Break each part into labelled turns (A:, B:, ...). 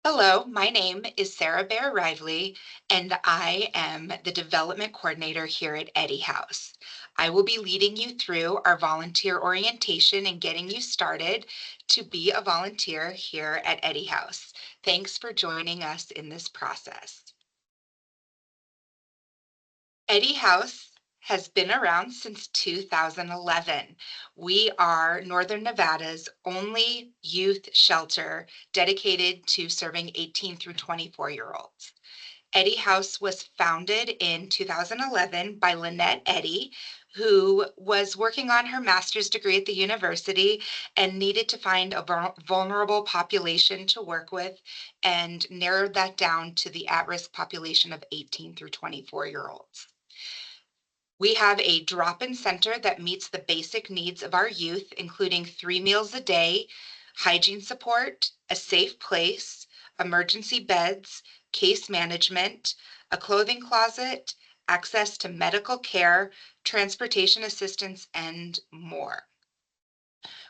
A: Hello, my name is Sarah Bear Rively, and I am the development coordinator here at Eddy House. I will be leading you through our volunteer orientation and getting you started to be a volunteer here at Eddy House. Thanks for joining us in this process. Eddy House has been around since 2011. We are Northern Nevada's only youth shelter dedicated to serving 18 through 24-year-olds. Eddy House was founded in 2011 by Lynette Eddy, who was working on her master's degree at the university and needed to find a vulnerable population to work with and narrowed that down to the at-risk population of 18 through 24-year-olds. We have a drop-in center that meets the basic needs of our youth, including 3 meals a day, hygiene support, a safe place, emergency beds, case management, a clothing closet, access to medical care, transportation assistance, and more.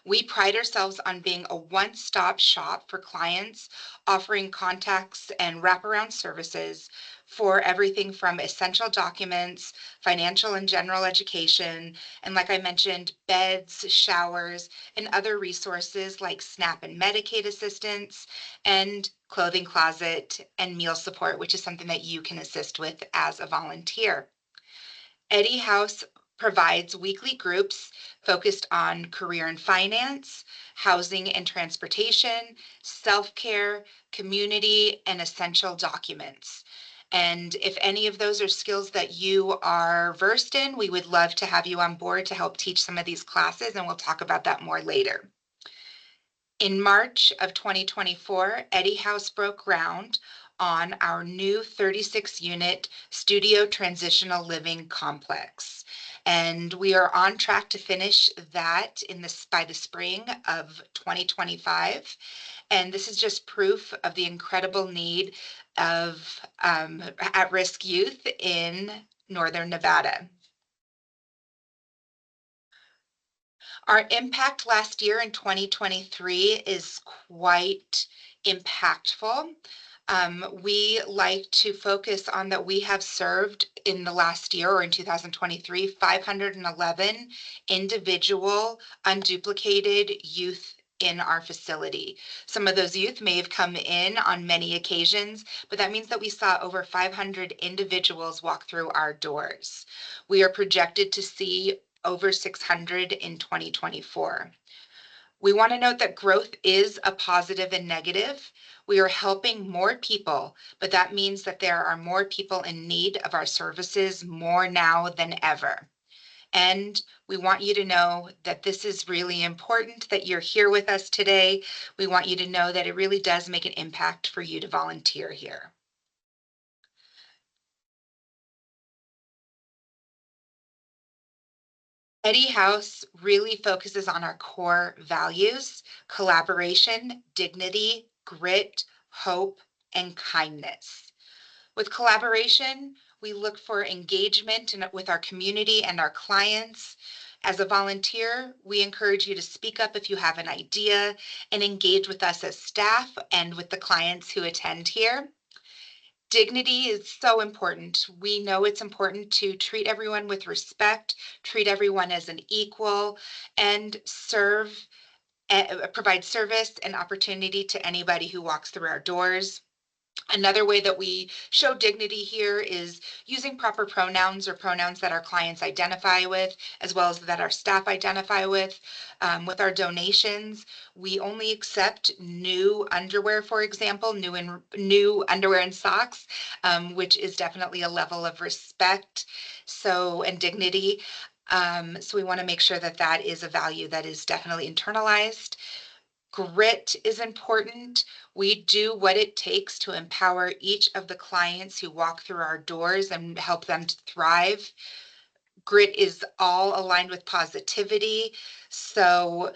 A: We pride ourselves on being a one-stop shop for clients, offering contacts and wraparound services for everything from essential documents, financial and general education, and like I mentioned, beds, showers, and other resources like SNAP and Medicaid assistance, and clothing closet and meal support, which is something that you can assist with as a volunteer. Eddy House provides weekly groups focused on career and finance, housing and transportation, self-care, community, and essential documents. And if any of those are skills that you are versed in, we would love to have you on board to help teach some of these classes, and we'll talk about that more later. In March of 2024, Eddy House broke ground on our new 36-unit studio transitional living complex. And we are on track to finish that by the spring of 2025. And this is just proof of the incredible need of at-risk youth in Northern Nevada. Our impact last year in 2023 is quite impactful. We like to focus on that we have served in the last year, or in 2023, 511 individual unduplicated youth in our facility. Some of those youth may have come in on many occasions, but that means that we saw over 500 individuals walk through our doors. We are projected to see over 600 in 2024. We want to note that growth is a positive and negative. We are helping more people, but that means that there are more people in need of our services more now than ever. And we want you to know that this is really important, that you're here with us today. We want you to know that it really does make an impact for you to volunteer here. Eddy House really focuses on our core values: collaboration, dignity, grit, hope, and kindness. With collaboration, we look for engagement with our community and our clients. As a volunteer, we encourage you to speak up if you have an idea and engage with us as staff and with the clients who attend here. Dignity is so important. We know it's important to treat everyone with respect, treat everyone as an equal, and provide service and opportunity to anybody who walks through our doors. Another way that we show dignity here is using proper pronouns, or pronouns that our clients identify with, as well as that our staff identify with. With our donations, we only accept new underwear, for example, new underwear and socks, which is definitely a level of respect and dignity. So we want to make sure that that is a value that is definitely internalized. Grit is important. We do what it takes to empower each of the clients who walk through our doors and help them to thrive. Grit is all aligned with positivity. So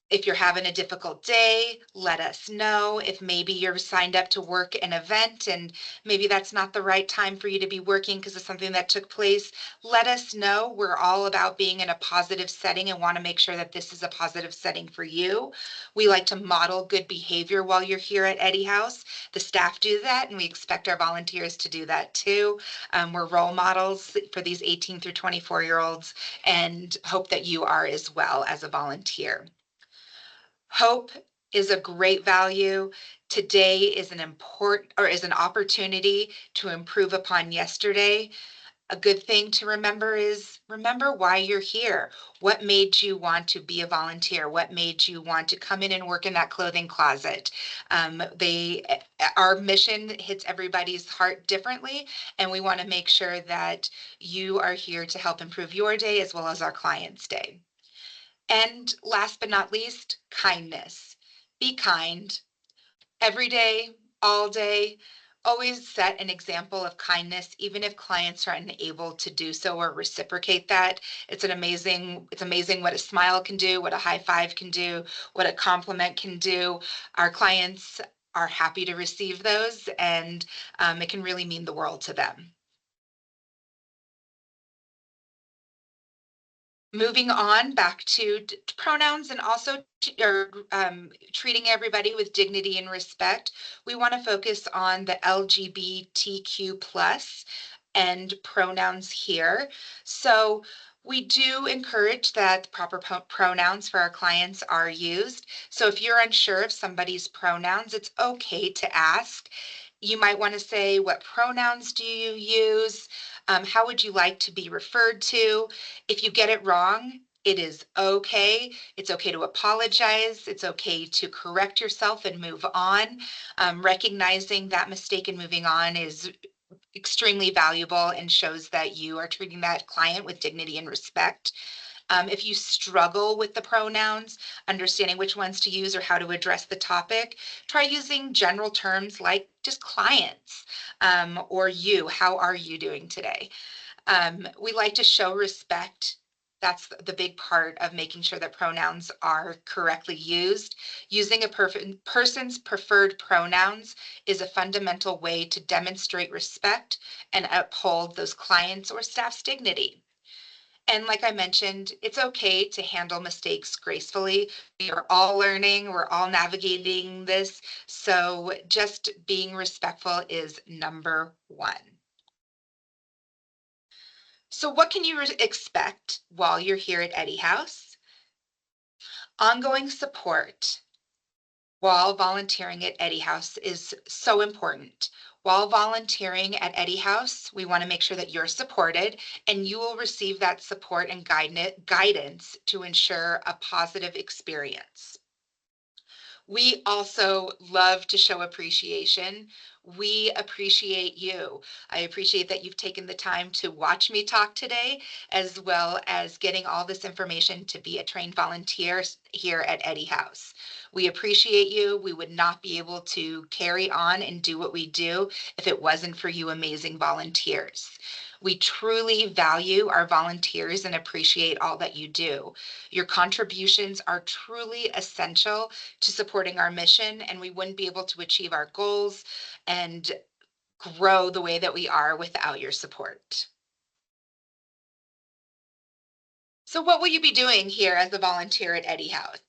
A: If you're having a difficult day, let us know. If maybe you're signed up to work an event and maybe that's not the right time for you to be working because of something that took place, let us know. We're all about being in a positive setting and want to make sure that this is a positive setting for you. We like to model good behavior while you're here at Eddy House. The staff do that, and we expect our volunteers to do that too. We're role models for these 18 through 24-year-olds and hope that you are as well as a volunteer. Hope is a great value. Today is an opportunity to improve upon yesterday. A good thing to remember is remember why you're here. What made you want to be a volunteer? What made you want to come in and work in that clothing closet? Our mission hits everybody's heart differently, and we want to make sure that you are here to help improve your day as well as our clients' day. And last but not least, kindness. Be kind every day, all day. Always set an example of kindness, even if clients are unable to do so or reciprocate that. It's amazing what a smile can do, what a high five can do, what a compliment can do. Our clients are happy to receive those, and it can really mean the world to them. Moving on back to pronouns and also treating everybody with dignity and respect, we want to focus on the LGBTQ plus and pronouns here. So we do encourage that proper pronouns for our clients are used. So if you're unsure of somebody's pronouns, it's okay to ask. You might want to say, what pronouns do you use? How would you like to be referred to? If you get it wrong, it is okay. It's okay to apologize. It's okay to correct yourself and move on. Recognizing that mistake and moving on is extremely valuable and shows that you are treating that client with dignity and respect. If you struggle with the pronouns, understanding which ones to use or how to address the topic, try using general terms like just clients or you. How are you doing today? We like to show respect. That's the big part of making sure that pronouns are correctly used. Using a person's preferred pronouns is a fundamental way to demonstrate respect and uphold those clients' or staff's dignity. And like I mentioned, it's okay to handle mistakes gracefully. We are all learning, we're all navigating this. So just being respectful is number one. So what can you expect while you're here at Eddy House? Ongoing support while volunteering at Eddy House is so important. While volunteering at Eddy House, we want to make sure that you're supported and you will receive that support and guidance to ensure a positive experience. We also love to show appreciation. We appreciate you. I appreciate that you've taken the time to watch me talk today, as well as getting all this information to be a trained volunteer here at Eddy House. We appreciate you. We would not be able to carry on and do what we do if it wasn't for you amazing volunteers. We truly value our volunteers and appreciate all that you do. Your contributions are truly essential to supporting our mission, and we wouldn't be able to achieve our goals and grow the way that we are without your support. So what will you be doing here as a volunteer at Eddy House?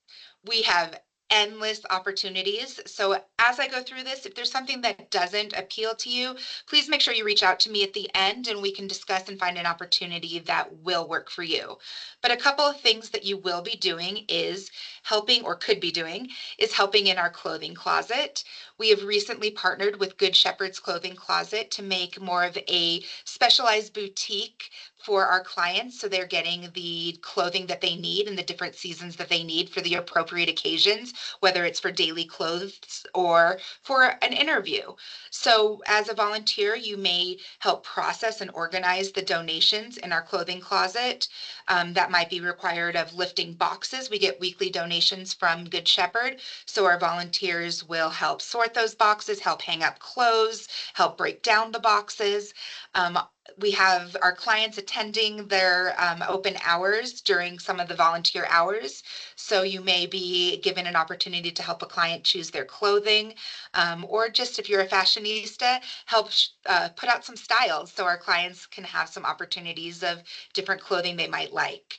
A: We have endless opportunities. So as I go through this, if there's something that doesn't appeal to you, please make sure you reach out to me at the end and we can discuss and find an opportunity that will work for you. But a couple of things that you will be doing is helping, or could be doing, is helping in our clothing closet. We have recently partnered with Good Shepherd's Clothing Closet to make more of a specialized boutique for our clients, so they're getting the clothing that they need in the different seasons that they need for the appropriate occasions, whether it's for daily clothes or for an interview. So as a volunteer, you may help process and organize the donations in our clothing closet. That might be required of lifting boxes. We get weekly donations from Good Shepherd, so our volunteers will help sort those boxes, help hang up clothes, help break down the boxes. We have our clients attending their open hours during some of the volunteer hours. So you may be given an opportunity to help a client choose their clothing, or just if you're a fashionista, help put out some styles so our clients can have some opportunities of different clothing they might like.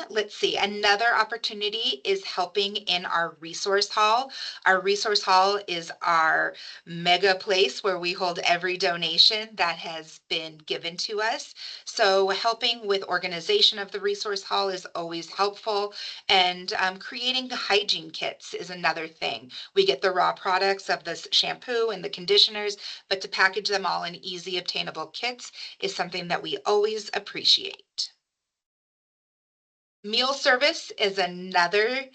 A: Let's see. Another opportunity is helping in our resource hall. Our resource hall is our mega place where we hold every donation that has been given to us. So helping with organization of the resource hall is always helpful. And creating the hygiene kits is another thing. We get the raw products of the shampoo and the conditioners, but to package them all in easy obtainable kits is something that we always appreciate. Meal service is another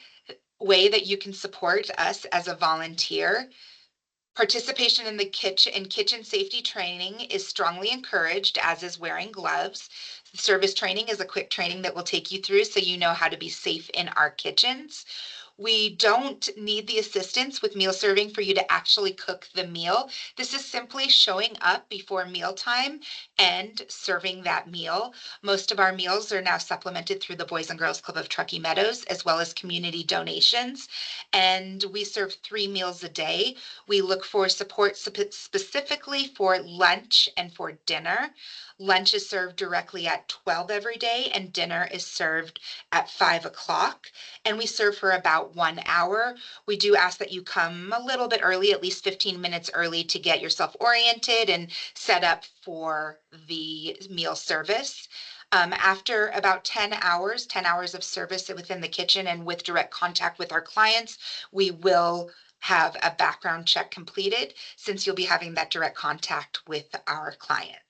A: way that you can support us as a volunteer. Participation in the kitchen safety training is strongly encouraged, as is wearing gloves. Service training is a quick training that will take you through so you know how to be safe in our kitchens. We don't need the assistance with meal serving for you to actually cook the meal. This is simply showing up before mealtime and serving that meal. Most of our meals are now supplemented through the Boys and Girls Club of Truckee Meadows, as well as community donations. And we serve 3 meals a day. We look for support specifically for lunch and for dinner. Lunch is served directly at 12 every day, and dinner is served at 5 o'clock, and we serve for about 1 hour. We do ask that you come a little bit early, at least 15 minutes early, to get yourself oriented and set up for the meal service. After about 10 hours of service within the kitchen and with direct contact with our clients, we will have a background check completed since you'll be having that direct contact with our clients.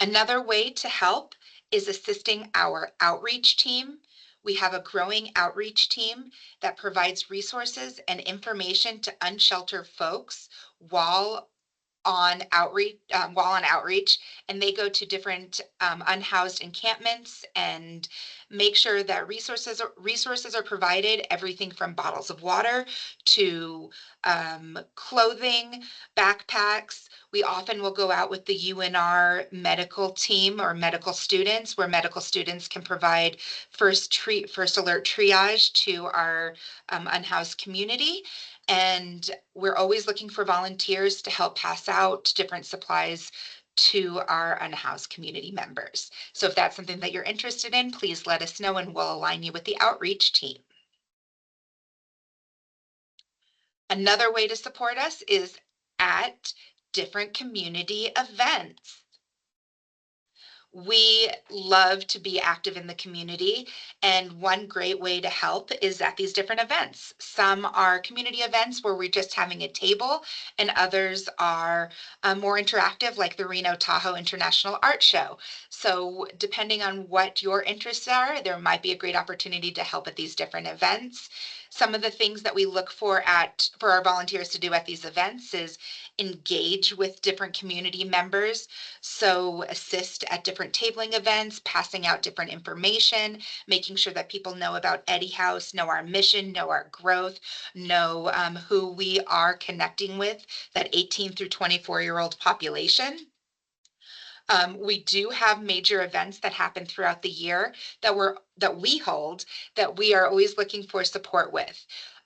A: Another way to help is assisting our outreach team. We have a growing outreach team that provides resources and information to unsheltered folks while on outreach, and they go to different unhoused encampments and make sure that resources are provided, everything from bottles of water to clothing, backpacks. We often will go out with the UNR medical team or medical students, where medical students can provide first alert triage to our unhoused community. And we're always looking for volunteers to help pass out different supplies to our unhoused community members. So if that's something that you're interested in, please let us know and we'll align you with the outreach team. Another way to support us is at different community events. We love to be active in the community, and one great way to help is at these different events. Some are community events where we're just having a table, and others are more interactive, like the Reno Tahoe International Art Show. So, depending on what your interests are, there might be a great opportunity to help at these different events. Some of the things that we look for our volunteers to do at these events is engage with different community members, so assist at different tabling events, passing out different information, making sure that people know about Eddy House, know our mission, know our growth, know who we are connecting with, that 18 through 24-year-old population. We do have major events that happen throughout the year that we hold that we are always looking for support with.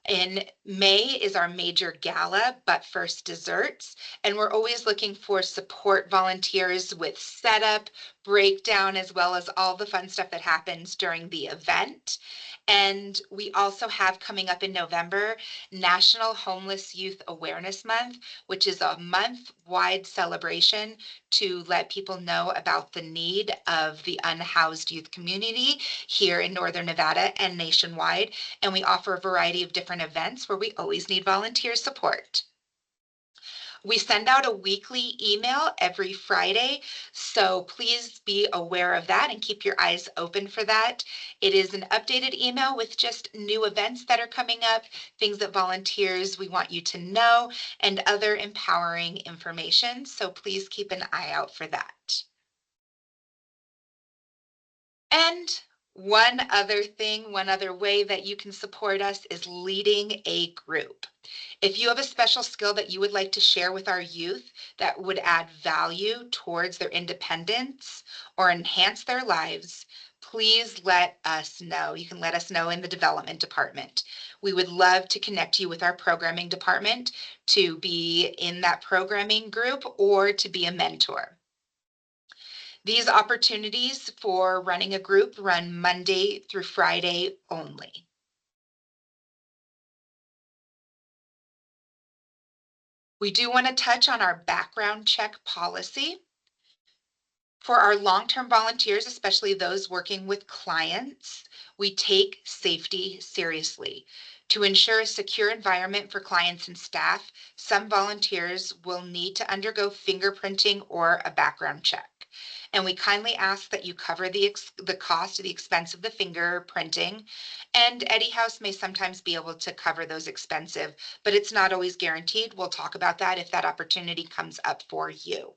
A: In May is our major gala, But First Desserts, and we're always looking for support volunteers with setup, breakdown, as well as all the fun stuff that happens during the event. And we also have coming up in November, National Homeless Youth Awareness Month, which is a month-wide celebration to let people know about the need of the unhoused youth community here in Northern Nevada and nationwide. And we offer a variety of different events where we always need volunteer support. We send out a weekly email every Friday, so please be aware of that and keep your eyes open for that. It is an updated email with just new events that are coming up, things that volunteers we want you to know, and other empowering information. So please keep an eye out for that. And One other way that you can support us is leading a group. If you have a special skill that you would like to share with our youth that would add value towards their independence or enhance their lives, please let us know. You can let us know in the development department. We would love to connect you with our programming department to be in that programming group or to be a mentor. These opportunities for running a group run Monday through Friday only. We do want to touch on our background check policy. For our long-term volunteers, especially those working with clients, we take safety seriously. To ensure a secure environment for clients and staff, some volunteers will need to undergo fingerprinting or a background check. And we kindly ask that you cover the cost of the expense of the fingerprinting. And Eddy House may sometimes be able to cover those expensive, but it's not always guaranteed. We'll talk about that if that opportunity comes up for you.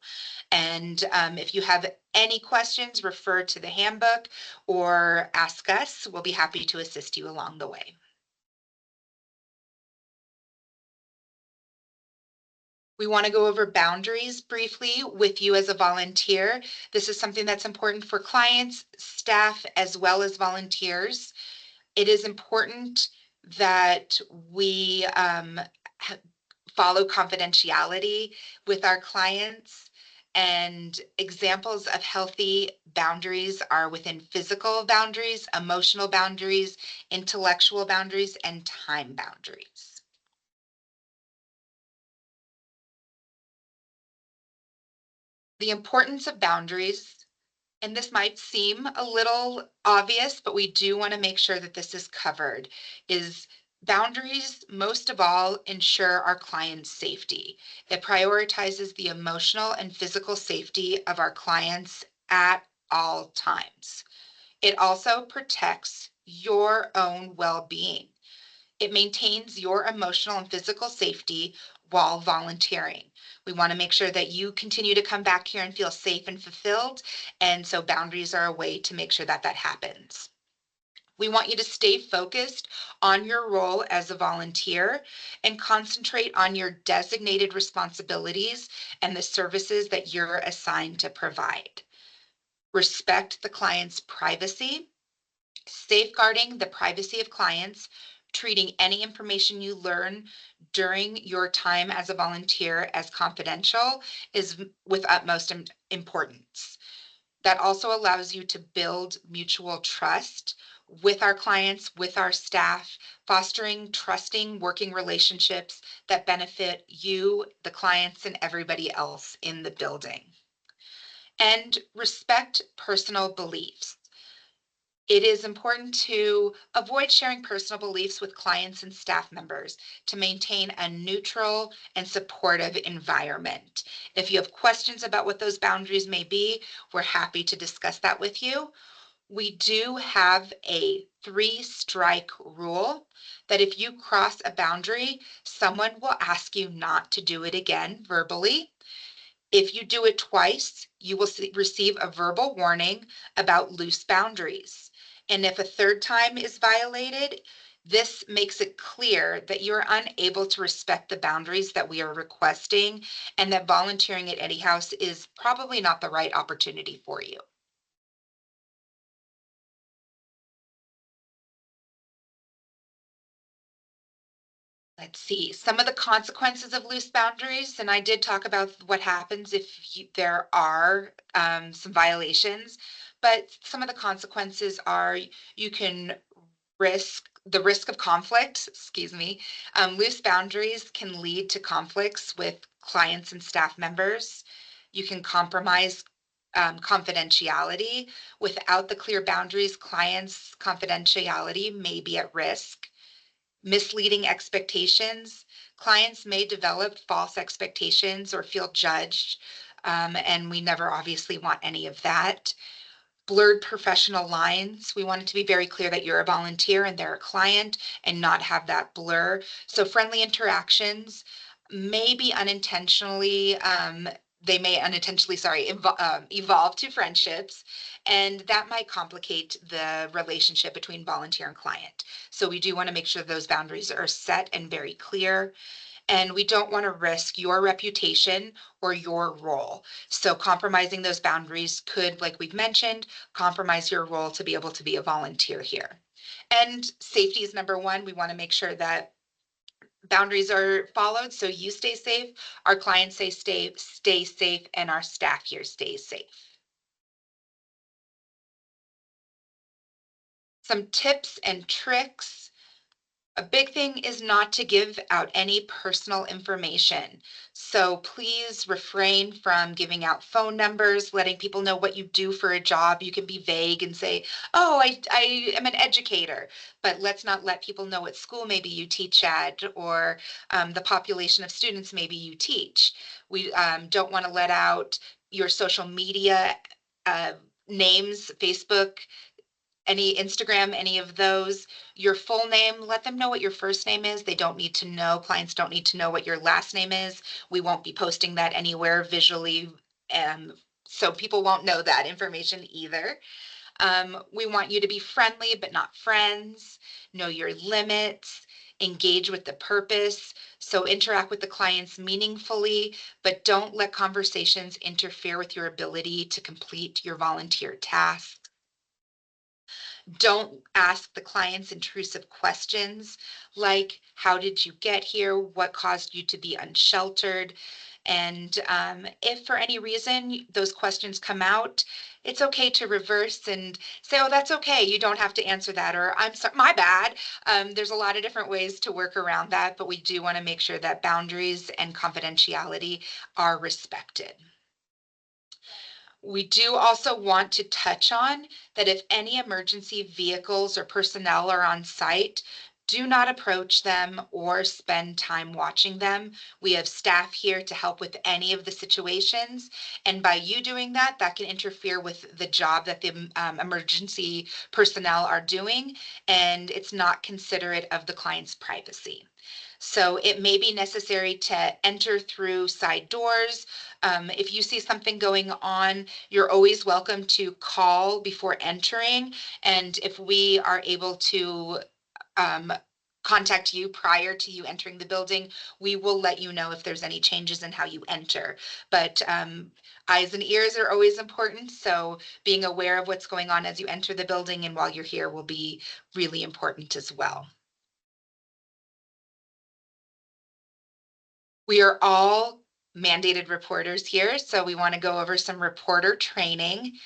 A: And if you have any questions, refer to the handbook or ask us. We'll be happy to assist you along the way. We want to go over boundaries briefly with you as a volunteer. This is something that's important for clients, staff, as well as volunteers. It is important that we follow confidentiality with our clients. And examples of healthy boundaries are within physical boundaries, emotional boundaries, intellectual boundaries, and time boundaries. The importance of boundaries, and this might seem a little obvious, but we do want to make sure that this is covered, is boundaries, most of all, ensure our client's safety. It prioritizes the emotional and physical safety of our clients at all times. It also protects your own well-being. It maintains your emotional and physical safety while volunteering. We want to make sure that you continue to come back here and feel safe and fulfilled. And so boundaries are a way to make sure that that happens. We want you to stay focused on your role as a volunteer and concentrate on your designated responsibilities and the services that you're assigned to provide. Respect the client's privacy, safeguarding the privacy of clients, treating any information you learn during your time as a volunteer as confidential is with utmost importance. That also allows you to build mutual trust with our clients, with our staff, fostering trusting working relationships that benefit you, the clients, and everybody else in the building. And respect personal beliefs. It is important to avoid sharing personal beliefs with clients and staff members to maintain a neutral and supportive environment. If you have questions about what those boundaries may be, we're happy to discuss that with you. We do have a 3-strike rule that if you cross a boundary, someone will ask you not to do it again verbally. If you do it twice, you will receive a verbal warning about loose boundaries. And if a third time is violated, this makes it clear that you're unable to respect the boundaries that we are requesting and that volunteering at Eddy House is probably not the right opportunity for you. Let's see, some of the consequences of loose boundaries, and I did talk about what happens if there are some violations, but some of the consequences are you can risk of conflict, excuse me. Loose boundaries can lead to conflicts with clients and staff members. You can compromise confidentiality. Without the clear boundaries, clients' confidentiality may be at risk. Misleading expectations. Clients may develop false expectations or feel judged, and we never obviously want any of that. Blurred professional lines. We want it to be very clear that you're a volunteer and they're a client and not have that blur. So friendly interactions may be unintentionally they may unintentionally, evolve to friendships, and that might complicate the relationship between volunteer and client. So we do want to make sure those boundaries are set and very clear. And we don't want to risk your reputation or your role. So compromising those boundaries could, like we've mentioned, compromise your role to be able to be a volunteer here. And safety is number one. We want to make sure that boundaries are followed so you stay safe, our clients stay safe, and our staff here stays safe. Some tips and tricks. A big thing is not to give out any personal information. So please refrain from giving out phone numbers, letting people know what you do for a job. You can be vague and say, oh, I am an educator, but let's not let people know what school maybe you teach at, or the population of students maybe you teach. We don't want to let out your social media uh, names, Facebook, any Instagram, any of those, your full name, let them know what your first name is. They don't need to know, clients don't need to know what your last name is. We won't be posting that anywhere visually. So people won't know that information either. We want you to be friendly, but not friends. Know your limits. Engage with the purpose. So interact with the clients meaningfully, but don't let conversations interfere with your ability to complete your volunteer tasks. Don't ask the clients intrusive questions like, how did you get here? What caused you to be unsheltered? And if for any reason those questions come out, it's okay to reverse and say, oh, that's okay. You don't have to answer that. Or I'm sorry, my bad. There's a lot of different ways to work around that, but we do want to make sure that boundaries and confidentiality are respected. We do also want to touch on that if any emergency vehicles or personnel are on site, do not approach them or spend time watching them. We have staff here to help with any of the situations. And by you doing that, that can interfere with the job that the emergency personnel are doing. And it's not considerate of the client's privacy. So it may be necessary to enter through side doors. If you see something going on, you're always welcome to call before entering. And if we are able to um, contact you prior to you entering the building, we will let you know if there's any changes in how you enter. But eyes and ears are always important. So being aware of what's going on as you enter the building and while you're here will be really important as well. We are all mandated reporters here, so we want to go over some reporter training.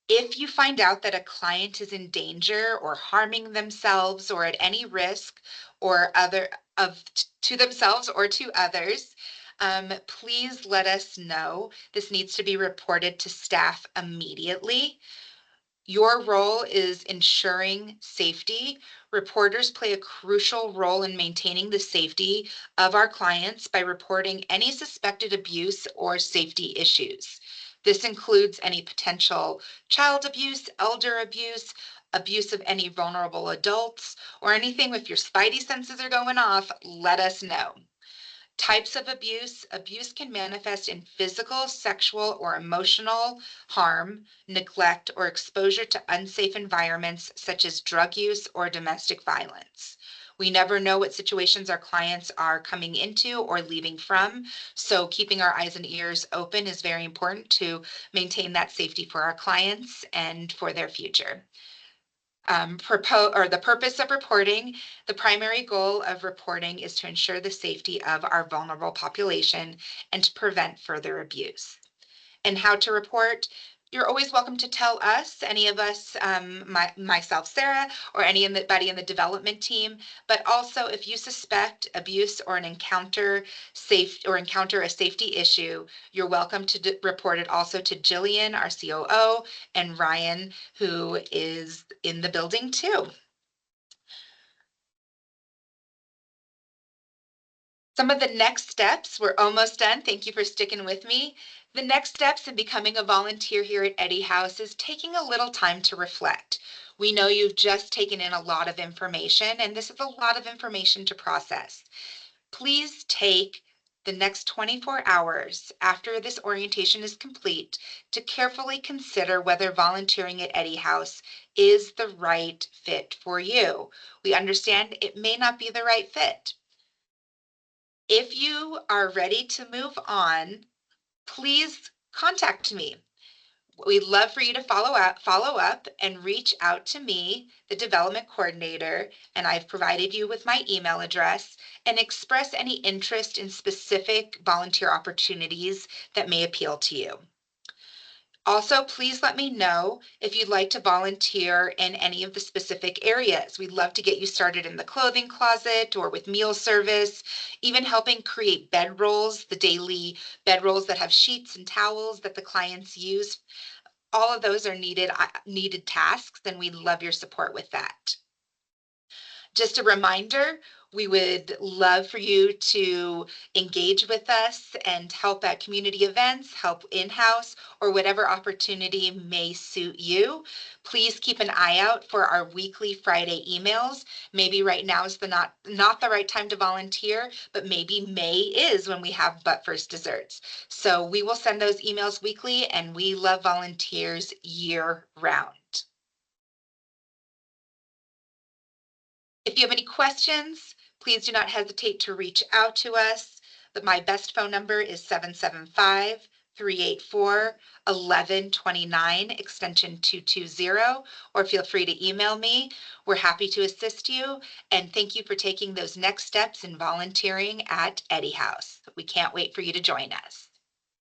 A: If you find out that a client is in danger or harming themselves or at any risk or other of to themselves or to others, please let us know. This needs to be reported to staff immediately. Your role is ensuring safety. Reporters play a crucial role in maintaining the safety of our clients by reporting any suspected abuse or safety issues. This includes any potential child abuse, elder abuse, abuse of any vulnerable adults, or anything. If your spidey senses are going off, let us know. Types of abuse. Abuse can manifest in physical, sexual, or emotional harm, neglect, or exposure to unsafe environments such as drug use or domestic violence. We never know what situations our clients are coming into or leaving from, so keeping our eyes and ears open is very important to maintain that safety for our clients and for their future. The purpose of reporting, the primary goal of reporting is to ensure the safety of our vulnerable population and to prevent further abuse. And how to report, you're always welcome to tell us, any of us, myself, Sarah, or anybody in the development team. But also, if you suspect abuse or encounter a safety issue, you're welcome to report it also to Jillian, our COO, and Ryan, who is in the building too. Some of the next steps, we're almost done. Thank you for sticking with me. The next steps in becoming a volunteer here at Eddy House is taking a little time to reflect. We know you've just taken in a lot of information, and this is a lot of information to process. Please take the next 24 hours after this orientation is complete to carefully consider whether volunteering at Eddy House is the right fit for you. We understand it may not be the right fit. If you are ready to move on, please contact me. We'd love for you to follow up and reach out to me, the development coordinator, and I've provided you with my email address, and express any interest in specific volunteer opportunities that may appeal to you. Also, please let me know if you'd like to volunteer in any of the specific areas. We'd love to get you started in the clothing closet or with meal service, even helping create bedrolls, the daily bedrolls that have sheets and towels that the clients use. All of those are needed tasks, and we'd love your support with that. Just a reminder, we would love for you to engage with us and help at community events, help in-house, or whatever opportunity may suit you. Please keep an eye out for our weekly Friday emails. Maybe right now is not the right time to volunteer, but maybe May is when we have But First Desserts. So we will send those emails weekly, and we love volunteers year round. If you have any questions, please do not hesitate to reach out to us. My best phone number is 775-384-1129, extension 220, or feel free to email me. We're happy to assist you, and thank you for taking those next steps in volunteering at Eddy House. We can't wait for you to join us.